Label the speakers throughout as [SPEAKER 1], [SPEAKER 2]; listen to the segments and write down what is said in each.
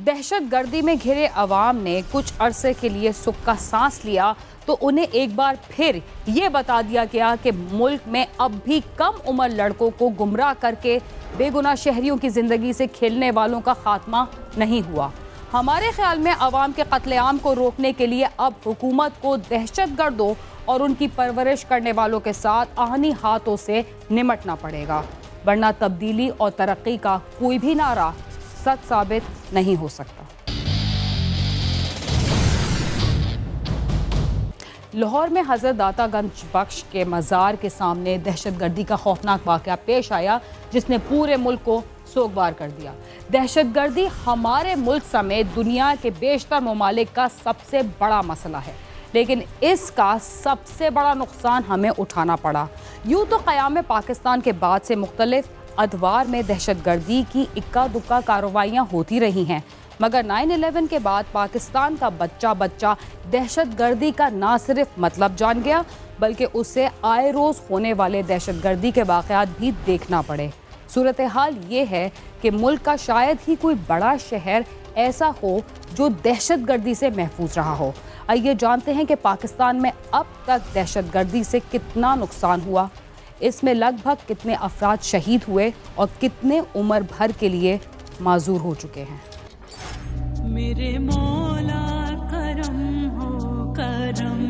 [SPEAKER 1] दहशत गर्दी में घिरे अवाम ने कुछ अरसे के लिए सुख का सांस लिया तो उन्हें एक बार फिर ये बता दिया गया कि मुल्क में अब भी कम उम्र लड़कों को गुमराह करके बेगुनाह शहरियों की जिंदगी से खेलने वालों का खात्मा नहीं हुआ। हमारे ख्याल में अवाम के कत्लेआम को रोकने के लिए अब हुकूमत को दहशतगर्दों और उनकी परवरिश करने वालों के साथ आहनी हाथों से निमटना पड़ेगा, वरना तब्दीली और तरक्की का कोई भी नारा सच साबित नहीं हो सकता। लाहौर में हज़रत दातागंज बख्श के मज़ार के सामने दहशतगर्दी का खौफनाक वाक़या पेश आया जिसने पूरे मुल्क को सोगवार कर दिया। दहशतगर्दी हमारे मुल्क समेत दुनिया के बेशतर ममालिक का सबसे बड़ा मसला है, लेकिन इसका सबसे बड़ा नुकसान हमें उठाना पड़ा। यूँ तो क़याम पाकिस्तान के बाद से मुख्तलिफ अदवार में दहशतगर्दी की इक्का दुक्का कार्रवाइयाँ होती रही हैं, मगर 9/11 के बाद पाकिस्तान का बच्चा बच्चा दहशतगर्दी का ना सिर्फ मतलब जान गया बल्कि उससे आए रोज़ होने वाले दहशतगर्दी के वाक़यात भी देखना पड़े। सूरत हाल ये है कि मुल्क का शायद ही कोई बड़ा शहर ऐसा हो जो दहशतगर्दी से महफूज रहा हो। आइए जानते हैं कि पाकिस्तान में अब तक दहशतगर्दी से कितना नुकसान हुआ, इसमें लगभग कितने अफराद शहीद हुए और कितने उम्र भर के लिए माजूर हो चुके हैं।
[SPEAKER 2] मेरे मौला करम हो करम,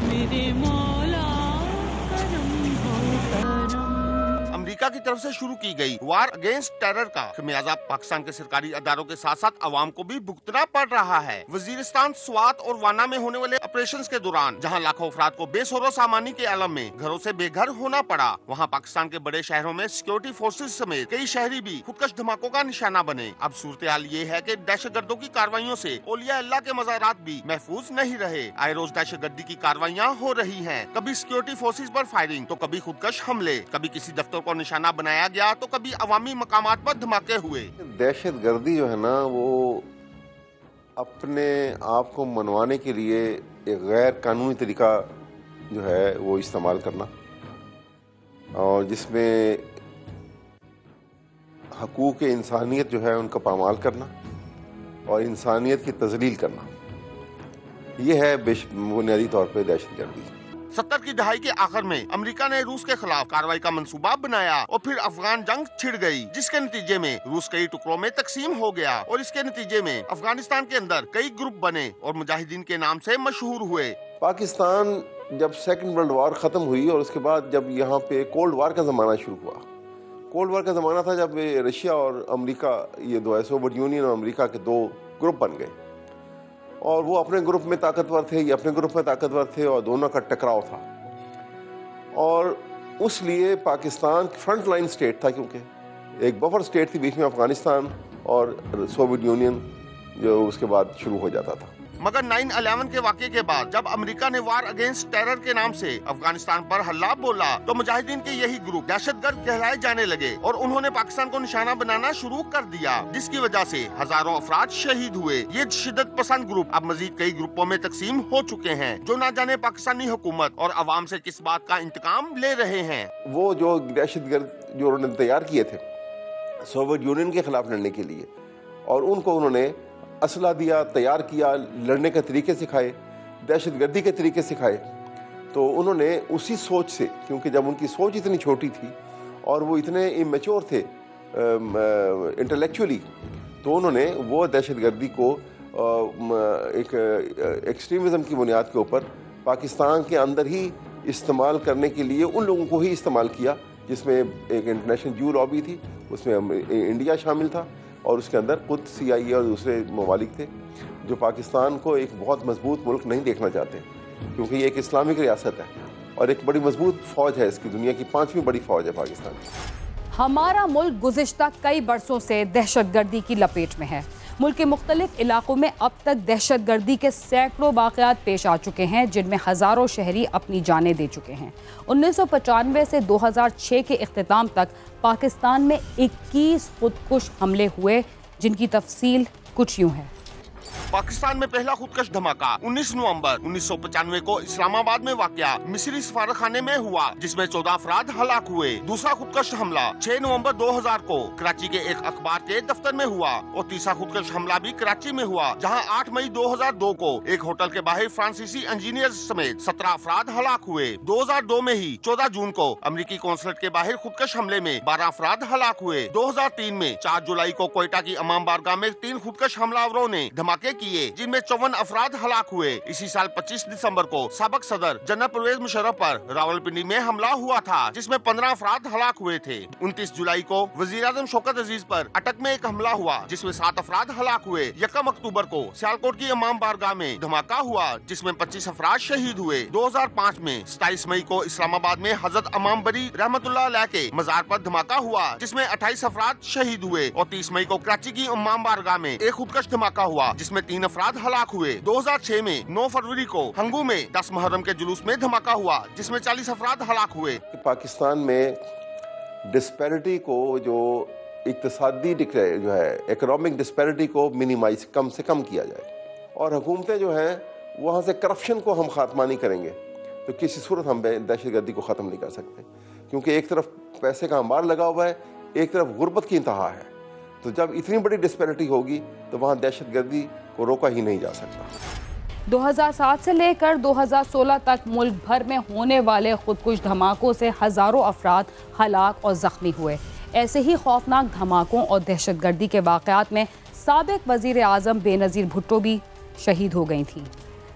[SPEAKER 2] मेरे मौला करम हो करम।
[SPEAKER 3] अमेरिका की तरफ से शुरू की गई वार अगेंस्ट टेरर का खमियाजा पाकिस्तान के सरकारी अदारों के साथ साथ अवाम को भी भुगतना पड़ रहा है। वजीरिस्तान, स्वात और वाना में होने वाले ऑपरेशंस के दौरान जहां लाखों अफराद को बेसहारा सामानी के आलम में घरों से बेघर होना पड़ा, वहां पाकिस्तान के बड़े शहरों में सिक्योरिटी फोर्सेज समेत कई शहरी भी खुदकश धमाकों का निशाना बने। अब सूरत हाल ये है कि दहशतगर्दों की कार्रवाइयों से औलिया अल्लाह के मज़ारात भी महफूज नहीं रहे। आए रोज दहशतगर्दी की कार्रवाइयाँ हो रही है, कभी सिक्योरिटी फोर्सेज पर फायरिंग तो कभी खुदकश हमले, कभी किसी दफ्तर को निशाना बनाया गया तो कभी अवामी मकामात पर धमाके हुए।
[SPEAKER 4] दहशतगर्दी जो है ना, वो अपने आप को मनवाने के लिए एक गैर कानूनी तरीका जो है वो इस्तेमाल करना, और जिसमें हकूक़ इंसानियत जो है उनका पामाल करना और इंसानियत की तज़लील करना, ये है बुनियादी तौर पर दहशतगर्दी।
[SPEAKER 3] 70 की दहाई के आखिर में अमेरिका ने रूस के खिलाफ कार्रवाई का मंसूबा बनाया और फिर अफगान जंग छिड़ गई, जिसके नतीजे में रूस कई टुकड़ों में तकसीम हो गया और इसके नतीजे में अफगानिस्तान के अंदर कई ग्रुप बने और मुजाहिदीन के नाम से मशहूर हुए।
[SPEAKER 4] पाकिस्तान जब सेकेंड वर्ल्ड वॉर ख़त्म हुई और उसके बाद जब यहाँ पे कोल्ड वॉर का ज़माना शुरू हुआ, कोल्ड वॉर का ज़माना था जब रशिया और अमेरिका, ये दो सोवियत यूनियन और अमेरिका के दो ग्रुप बन गए और वो अपने ग्रुप में ताकतवर थे, ये अपने ग्रुप में ताकतवर थे और दोनों का टकराव था। और उस लिए पाकिस्तान फ्रंट लाइन स्टेट था, क्योंकि एक बफर स्टेट थी बीच में अफगानिस्तान और सोवियत यूनियन जो उसके बाद शुरू हो जाता था।
[SPEAKER 3] मगर 9/11 के वाक़े के बाद जब अमेरिका ने वार अगेंस्ट टेरर के नाम से अफगानिस्तान पर हल्ला बोला तो मुजाहिदीन के यही ग्रुप दहशतगर्द कहलाए जाने लगे और उन्होंने पाकिस्तान को निशाना बनाना शुरू कर दिया, जिसकी वजह से हजारों अफराद शहीद हुए। ये शिद्दत पसंद ग्रुप अब मजीद कई ग्रुपों में तकसीम हो चुके हैं, जो ना जाने पाकिस्तानी हुकूमत और अवाम से किस बात का इंतकाम ले रहे हैं।
[SPEAKER 4] वो जो दहशतगर्द जो उन्होंने तैयार किए थे सोवियत यूनियन के खिलाफ लड़ने के लिए, और उनको उन्होंने असला दिया, तैयार किया, लड़ने के तरीके सिखाए, दहशतगर्दी के तरीके सिखाए, तो उन्होंने उसी सोच से, क्योंकि जब उनकी सोच इतनी छोटी थी और वो इतने इमेच्योर थे इंटेलेक्चुअली, तो उन्होंने वो दहशतगर्दी को एक एक्सट्रीमिज़म की बुनियाद के ऊपर पाकिस्तान के अंदर ही इस्तेमाल करने के लिए उन लोगों को ही इस्तेमाल किया, जिसमें एक इंटरनेशनल जू लॉबी थी, उसमें इंडिया शामिल था और उसके अंदर खुद CIA और दूसरे ममालिक थे जो पाकिस्तान को एक बहुत मजबूत मुल्क नहीं देखना चाहते, क्योंकि ये एक इस्लामिक रियासत है और एक बड़ी मजबूत फ़ौज है, इसकी दुनिया की 5वीं बड़ी फ़ौज है पाकिस्तान।
[SPEAKER 1] हमारा मुल्क गुज़िश्ता कई बरसों से दहशतगर्दी की लपेट में है। मुल्क के मुख्तलिफ इलाकों में अब तक दहशतगर्दी के सैकड़ों वाक़यात पेश आ चुके हैं, जिनमें हज़ारों शहरी अपनी जानें दे चुके हैं। 1995 से 2006 के इख्तिताम तक पाकिस्तान में 21 खुदकुश हमले हुए, जिनकी तफसील कुछ यूँ है।
[SPEAKER 3] पाकिस्तान में पहला खुदकश धमाका 19 नवंबर 1995 को इस्लामाबाद में वाक़या मिस्री सफारतखाने में हुआ, जिसमें 14 अफराद हलाक हुए। दूसरा खुदकश हमला 6 नवंबर 2000 को कराची के एक अखबार के दफ्तर में हुआ और तीसरा खुदकश हमला भी कराची में हुआ, जहां 8 मई 2002 को एक होटल के बाहर फ्रांसीसी इंजीनियर समेत 17 अफराद हलाक हुए। 2002 में ही 14 जून को अमेरिकी कौंसलेट के बाहर खुदकश हमले में 12 अफराद हलाक हुए। 2003 में 4 जुलाई को कोयटा की इमाम बारगाह में 3 खुदकश हमलावरों ने धमाके किए, जिनमें 54 अफराद हलाक हुए। इसी साल 25 दिसंबर को साबिक सदर जनरल परवेज मुशर्रफ पर रावलपिंडी में हमला हुआ था, जिसमें 15 अफराद हलाक हुए थे। 29 जुलाई को वज़ीर-ए-आज़म शौकत अजीज पर अटक में एक हमला हुआ, जिसमें 7 अफराद हलाक हुए। 1 अक्टूबर को सियालकोट की इमाम बारगाह में धमाका हुआ, जिसमें 25 अफराद शहीद हुए। 2005 में 27 मई को इस्लामाबाद में हजरत इमाम बरी रहमतुल्लाह अलैह के मजार पर धमाका हुआ, जिसमें 28 अफराद शहीद हुए। और 30 मई को कराची की इमाम बारगाह में एक खुदकश धमाका हुआ, जिसमें 3 अफराद हलाक हुए। 2006 में 9 फरवरी को हंगू में 10 मुहर्रम के जुलूस में धमाका हुआ, जिसमें 40 अफराद हलाक हुए।
[SPEAKER 4] पाकिस्तान में डिस्पैरिटी को जो इक्तिसादी जो है इकोनॉमिक डिस्पैरिटी को मिनिमाइज कम से कम किया जाए, और हुकूमतें जो हैं वहाँ से करप्शन को हम खात्मा नहीं करेंगे तो किसी सूरत हम दहशतगर्दी को ख़त्म नहीं कर सकते, क्योंकि एक तरफ पैसे का अंबार लगा हुआ है, एक तरफ गुर्बत की इंतहा है। तो जब इतनी बड़ी डिस्पैरिटी होगी तो वहाँ दहशतगर्दी को रोका ही नहीं जा सकता।
[SPEAKER 1] 2007 से लेकर 2016 तक मुल्क भर में होने वाले खुदकुश धमाकों से हज़ारों अफराद हलाक और ज़ख्मी हुए। ऐसे ही खौफनाक धमाकों और दहशतगर्दी के वाक़यात में साबिक वज़ीर आज़म बेनज़ीर भुट्टो भी शहीद हो गई थी।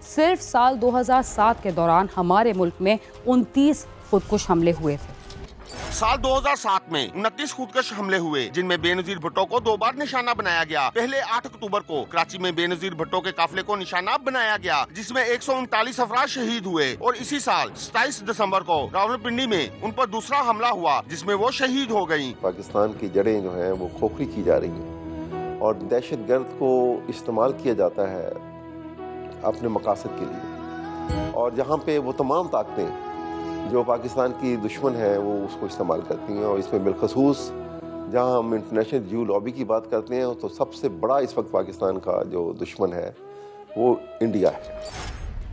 [SPEAKER 1] सिर्फ साल 2007 के दौरान हमारे मुल्क में 29 खुदकुश हमले हुए थे।
[SPEAKER 3] साल 2007 में 29 खुदकश हमले हुए, जिनमें बेनज़ीर भुट्टो को 2 बार निशाना बनाया गया। पहले 8 अक्टूबर को कराची में बेनज़ीर भुट्टो के काफिले को निशाना बनाया गया, जिसमें 139 अफराद शहीद हुए। और इसी साल 27 दिसंबर को रावलपिंडी में उन पर दूसरा हमला हुआ, जिसमें वो शहीद हो गयी।
[SPEAKER 4] पाकिस्तान की जड़ें जो हैं वो खोखली की जा रही हैं और दहशतगर्द को इस्तेमाल किया जाता है अपने मकासद के लिए, और जहाँ पे वो तमाम ताकतें जो पाकिस्तान की दुश्मन है वो उसको इस्तेमाल करती हैं। और इसमें बिलखसूस जहाँ हम इंटरनेशनल जियो लॉबी की बात करते हैं तो सबसे बड़ा इस वक्त पाकिस्तान का जो दुश्मन है वो इंडिया है।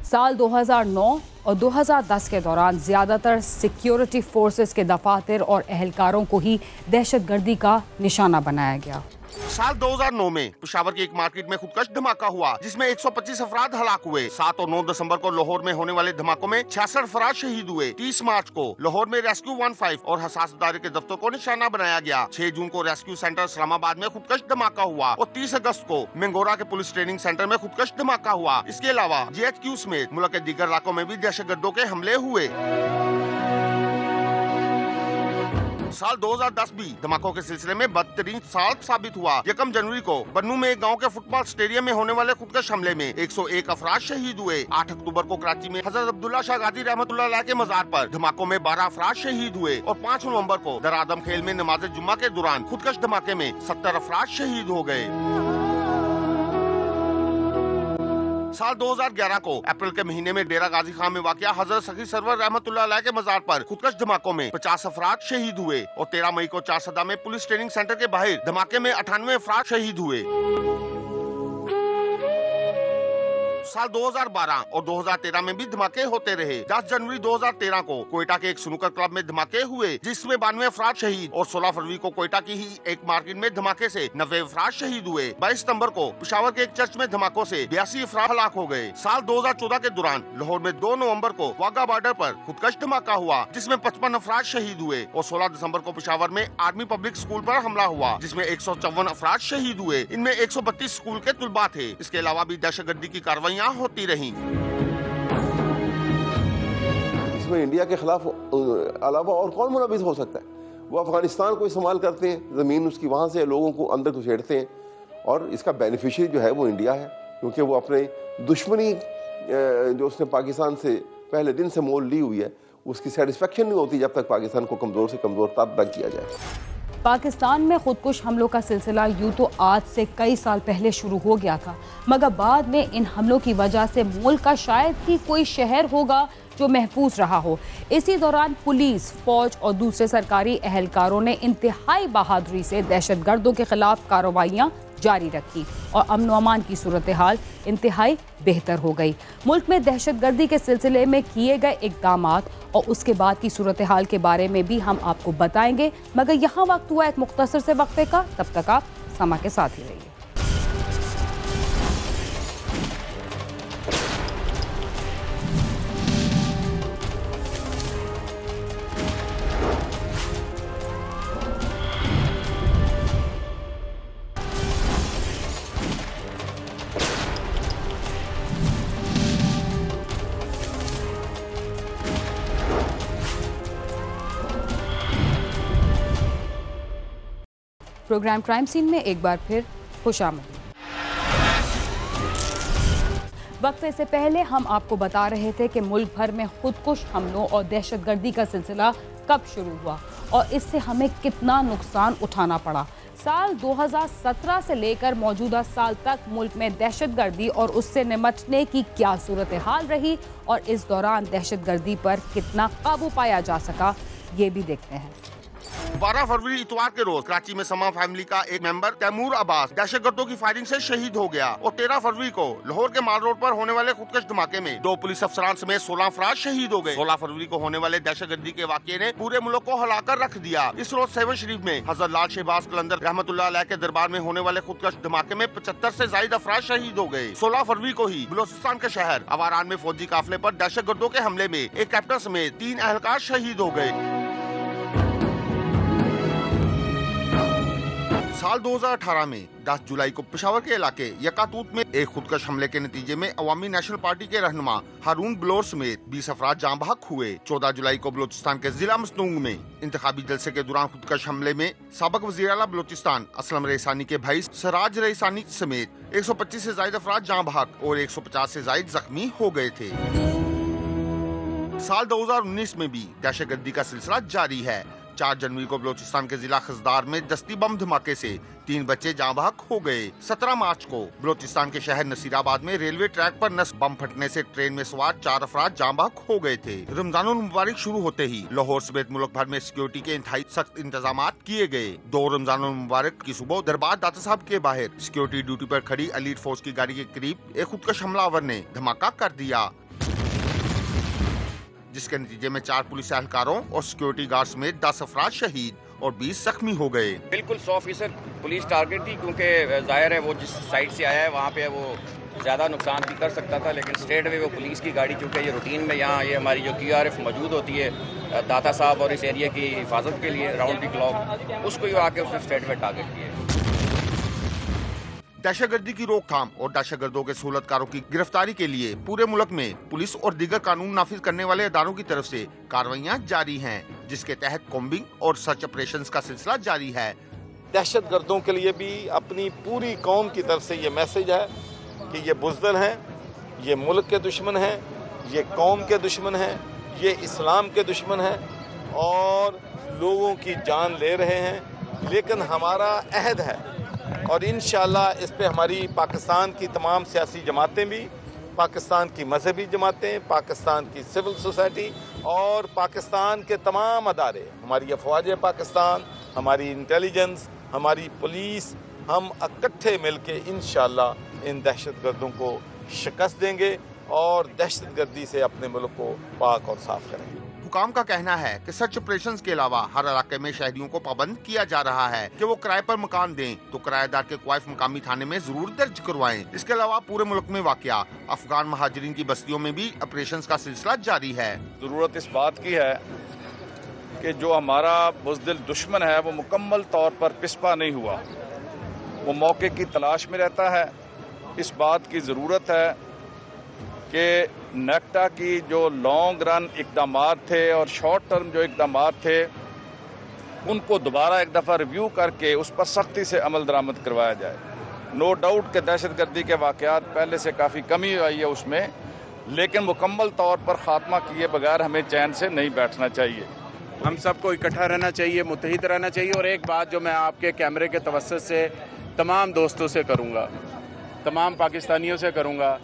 [SPEAKER 1] साल 2009 और 2010 के दौरान ज़्यादातर सिक्योरिटी फोर्सेस के दफातर और एहलकारों को ही दहशतगर्दी का निशाना बनाया गया।
[SPEAKER 3] साल 2009 में पेशावर की एक मार्केट में खुदकश धमाका हुआ, जिसमें 125 अफराद हलाक हुए। 7 और 9 दिसंबर को लाहौर में होने वाले धमाकों में 66 अफराद शहीद हुए। 30 मार्च को लाहौर में रेस्क्यू 15 और हसास इदारे के दफ्तर को निशाना बनाया गया। 6 जून को रेस्क्यू सेंटर इस्लामाबाद में खुदकश धमाका हुआ और 30 अगस्त को मंगोरा के पुलिस ट्रेनिंग सेंटर में खुदकश धमाका हुआ। इसके अलावा GHQ समेत मुल्क के दीगर इलाकों में भी दहशतगर्दों के हमले हुए। साल 2010 भी धमाकों के सिलसिले में बदतरीन साल साबित हुआ। 1 जनवरी को बन्नू में एक गांव के फुटबॉल स्टेडियम में होने वाले खुदकश हमले में 101 अफराद शहीद हुए। 8 अक्टूबर को कराची में हजरत अब्दुल्ला शाह गाजी रहमतुल्लाह अलैह के मजार पर धमाकों में 12 अफराद शहीद हुए। और 5 नवंबर को दर आदम खेल में नमाज जुम्मा के दौरान खुदकश धमाके में 70 अफराद शहीद हो गए। साल 2011 को अप्रैल के महीने में डेरा गाजी खान में वाक़या हजरत सखी सरवर रहमतुल्लाह अलैह के मजार पर खुदकश धमाकों में 50 अफराद शहीद हुए। और 13 मई को चारसदा में पुलिस ट्रेनिंग सेंटर के बाहर धमाके में 98 अफराद शहीद हुए। साल 2012 और 2013 में भी धमाके होते रहे। 10 जनवरी 2013 को कोयटा के एक स्नूकर क्लब में धमाके हुए, जिसमें 92 अफराद शहीद। और 16 फरवरी को कोयटा की ही एक मार्केट में धमाके से 90 अफराद शहीद हुए। 22 सितंबर को पेशावर के एक चर्च में धमाकों से 82 अफराद हलाक हो गए। साल 2014 के दौरान लाहौर में 2 नवंबर को वाघा बॉर्डर पर खुदकश धमाका हुआ, जिसमें 55 अफराद शहीद हुए। और 16 दिसंबर को पेशावर में आर्मी पब्लिक स्कूल पर हमला हुआ, जिसमें 154 अफराद शहीद हुए। इनमें 132 स्कूल के तुलबा थे। इसके अलावा भी दहशतगर्दी की कार्रवाइयाँ होती रही।
[SPEAKER 4] इसमें इंडिया के खिलाफ अलावा और कौन मुनव्विज़ हो सकता है? वो अफगानिस्तान को इस्तेमाल करते हैं, ज़मीन उसकी वहाँ से लोगों को अंदर घुसेड़ते हैं, और इसका बेनिफिशियरी जो है वो इंडिया है, क्योंकि वो अपने दुश्मनी जो उसने पाकिस्तान से पहले दिन से मोल ली हुई है उसकी सेटिस्फेक्शन नहीं होती जब तक पाकिस्तान को कमज़ोर से कमज़ोर तब किया जाए।
[SPEAKER 1] पाकिस्तान में खुदकुश हमलों का सिलसिला यूँ तो आज से कई साल पहले शुरू हो गया था, मगर बाद में इन हमलों की वजह से मुल्क का शायद ही कोई शहर होगा जो महफूज रहा हो। इसी दौरान पुलिस, फौज और दूसरे सरकारी एहलकारों ने इंतहाई बहादुरी से दहशतगर्दों के खिलाफ कार्रवाइयाँ जारी रखी और अमन व अमान की सूरत हाल इंतहाई बेहतर हो गई। मुल्क में दहशतगर्दी के सिलसिले में किए गए इक़दामात और उसके बाद की सूरत हाल के बारे में भी हम आपको बताएंगे, मगर यहाँ वक्त हुआ एक मुख्तसर से वक्फे का। तब तक आप समा के साथ ही रहिए। प्रोग्राम क्राइम सीन में एक बार फिर खुशामदीद। वक्फे से पहले हम आपको बता रहे थे कि मुल्क भर में खुदकुश हमलों और दहशतगर्दी का सिलसिला कब शुरू हुआ और इससे हमें कितना नुकसान उठाना पड़ा। साल 2017 से लेकर मौजूदा साल तक मुल्क में दहशतगर्दी और उससे निपटने की क्या सूरत हाल रही और इस दौरान दहशतगर्दी पर कितना काबू पाया जा सका, ये भी देखते हैं।
[SPEAKER 3] 12 फरवरी इतवार के रोज कराची में समा फैमिली का एक मेंबर तैमूर अब्बास दहशतगर्दों की फायरिंग से शहीद हो गया और 13 फरवरी को लाहौर के माल रोड पर होने वाले खुदकश धमाके में 2 पुलिस अफसरान समेत 16 अफराद शहीद हो गए। 16 फरवरी को होने वाले दहशतगर्दी के वाक़ये ने पूरे मुल्क को हिलाकर रख दिया। इस रोज सेवन शरीफ में हजरत लाल शहबाज कलंदर रहमतुल्लाह अलैह के दरबार में होने वाले खुदकश धमाके में 75 से ज्यादा अफराद शहीद हो गए। 16 फरवरी को ही बलोचिस्तान के शहर अवारान में फौजी काफिले पर दहशतगर्दों के हमले में एक कैप्टन समेत 3 एहलकार शहीद हो गए। साल 2018 में 10 जुलाई को पेशावर के इलाके यकातूत में एक खुदकश हमले के नतीजे में अवामी नेशनल पार्टी के रहनुमा हारून बलोर समेत 20 अफराद जाँ बहक हुए। 14 जुलाई को बलोचिस्तान के जिला मसनूंग में इंतखाबी जलसे के दौरान खुदकश हमले में साबिक वज़ीर आला बलोचिस्तान असलम रईसानी के भाई सराज रईसानी समेत 125 से ज्यादा अफराद जाँ बहक और 150 से ज्यादा जख्मी हो गए थे। साल 2019 में भी दहशतगर्दी का सिलसिला जारी है। 4 जनवरी को बलोचिस्तान के जिला खजदार में दस्ती बम धमाके से 3 बच्चे जाँ बहक हो गए। 17 मार्च को बलोचिस्तान के शहर नसीराबाद में रेलवे ट्रैक पर नस बम फटने से ट्रेन में सवार 4 अफराद जाँ बहक हो गए थे। रमजानुल मुबारक शुरू होते ही लाहौर समेत मुल्क भर में सिक्योरिटी के इंतहाई सख्त इंतजाम किए गए। 2 रमजानुल मुबारक की सुबह दरबार दाता साहब के बाहर सिक्योरिटी ड्यूटी पर खड़ी एलीट फोर्स की गाड़ी के करीब एक खुदकश हमलावर ने धमाका कर दिया, जिसके नतीजे में 4 पुलिस एहलकारों और सिक्योरिटी गार्ड समेत 10 अफराद शहीद और 20 जख्मी हो गए।
[SPEAKER 5] बिल्कुल 100% पुलिस टारगेट थी, क्योंकि जाहिर है वो जिस साइड से आया है वहाँ पे वो ज़्यादा नुकसान भी कर सकता था, लेकिन स्ट्रेट वे वो पुलिस की गाड़ी, चूँकि ये रूटीन में यहाँ ये हमारी जो QRF मौजूद होती है दाता साहब और इस एरिया की हिफाजत के लिए राउंड द क्लॉक, उसको ही आके उसने स्ट्रेट वे टारगेट किए।
[SPEAKER 3] दहशतगर्दी की रोकथाम और दहशतगर्दों के सहूलतकारों की गिरफ्तारी के लिए पूरे मुल्क में पुलिस और दीगर कानून नाफिज करने वाले इदारों की तरफ से कार्रवाइयाँ जारी हैं, जिसके तहत कॉम्बिंग और सर्च ऑपरेशंस का सिलसिला जारी है।
[SPEAKER 6] दहशतगर्दों के लिए भी अपनी पूरी कौम की तरफ से ये मैसेज है कि ये बुज़दिल हैं, ये मुल्क के दुश्मन हैं, ये कौम के दुश्मन हैं, ये इस्लाम के दुश्मन हैं और लोगों की जान ले रहे हैं। लेकिन हमारा अहद है और इंशाअल्लाह इस पे हमारी पाकिस्तान की तमाम सियासी जमातें भी, पाकिस्तान की मजहबी जमातें, पाकिस्तान की सिविल सोसाइटी और पाकिस्तान के तमाम अदारे, हमारी अफवाज पाकिस्तान, हमारी इंटेलिजेंस, हमारी पुलिस, हम इकट्ठे मिलके इंशाअल्लाह इन दहशतगर्दों को शिकस्त देंगे और दहशतगर्दी से अपने मुल्क को पाक और साफ करेंगे।
[SPEAKER 3] हुकाम का कहना है कि सर्च ऑपरेशंस के अलावा हर इलाके में शहरियों को पाबंद किया जा रहा है कि वो किराए पर मकान दें तो किराएदार के क्वाइफ मकामी थाने में जरूर दर्ज करवाएं। इसके अलावा पूरे मुल्क में वाक़या अफगान महाजरीन की बस्तियों में भी ऑपरेशंस का सिलसिला जारी है।
[SPEAKER 7] जरूरत इस बात की है कि जो हमारा बुज़दिल दुश्मन है वो मुकम्मल तौर पर पिसपा नहीं हुआ, वो मौके की तलाश में रहता है। इस बात की ज़रूरत है कि नेक्टा की जो लॉन्ग रन इक़दामात थे और शॉर्ट टर्म जो इक़दामात थे उनको दोबारा एक दफ़ा रिव्यू करके उस पर सख्ती से अमल दरामद करवाया जाए। नो डाउट कि दहशतगर्दी के वाक़यात पहले से काफ़ी कमी आई है उसमें, लेकिन मुकम्मल तौर पर ख़ात्मा किए बगैर हमें चैन से नहीं बैठना चाहिए।
[SPEAKER 8] हम सबको इकट्ठा रहना चाहिए, मुत्तहिद रहना चाहिए। और एक बात जो मैं आपके कैमरे के तवस्सुत से तमाम दोस्तों से करूँगा, तमाम पाकिस्तानियों से करूँगा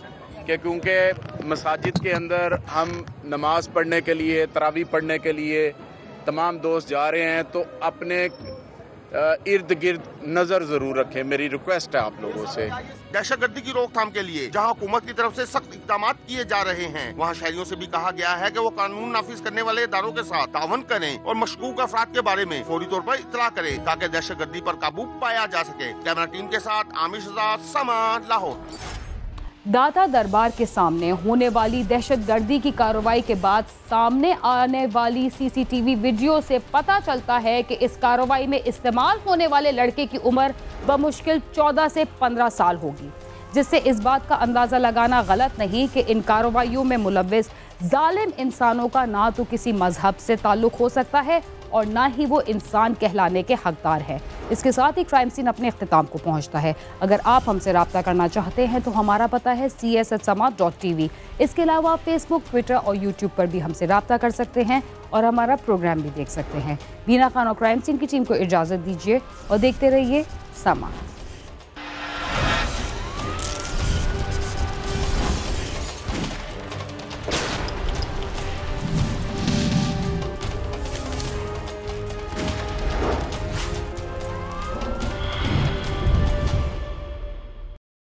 [SPEAKER 8] कि क्योंकि मसाजिद के अंदर हम नमाज़ पढ़ने के लिए, तरावी पढ़ने के लिए तमाम दोस्त जा रहे हैं, तो अपने इर्द गिर्द नजर जरूर रखें, मेरी रिक्वेस्ट है आप लोगों से।
[SPEAKER 3] दहशतगर्दी की रोकथाम के लिए जहां हुकूमत की तरफ से सख्त इक़दाम किए जा रहे हैं, वहां शहरियों से भी कहा गया है कि वो कानून नाफिज करने वाले इदारों के साथ तावन करें और मशकूक अफराद के बारे में फौरी तौर पर इत्तला करें ताकि दहशतगर्दी पर काबू पाया जा सके। कैमरा टीम के साथ आमिर शहजाद, समा, लाहौर।
[SPEAKER 1] दाता दरबार के सामने होने वाली दहशतगर्दी की कार्रवाई के बाद सामने आने वाली सीसीटीवी वीडियो से पता चलता है कि इस कार्रवाई में इस्तेमाल होने वाले लड़के की उम्र बमुश्किल 14 से 15 साल होगी, जिससे इस बात का अंदाज़ा लगाना गलत नहीं कि इन कार्रवाइयों में मुलव्विस जालिम इंसानों का ना तो किसी मजहब से ताल्लुक़ हो सकता है और ना ही वो इंसान कहलाने के हकदार है। इसके साथ ही क्राइम सीन अपने इख्तिताम को पहुंचता है। अगर आप हमसे रब्ता करना चाहते हैं तो हमारा पता है cs@sama.tv। इसके अलावा आप फेसबुक, ट्विटर और यूट्यूब पर भी हमसे रब्ता कर सकते हैं और हमारा प्रोग्राम भी देख सकते हैं। बीना खान और क्राइम सीन की टीम को इजाज़त दीजिए और देखते रहिए समा।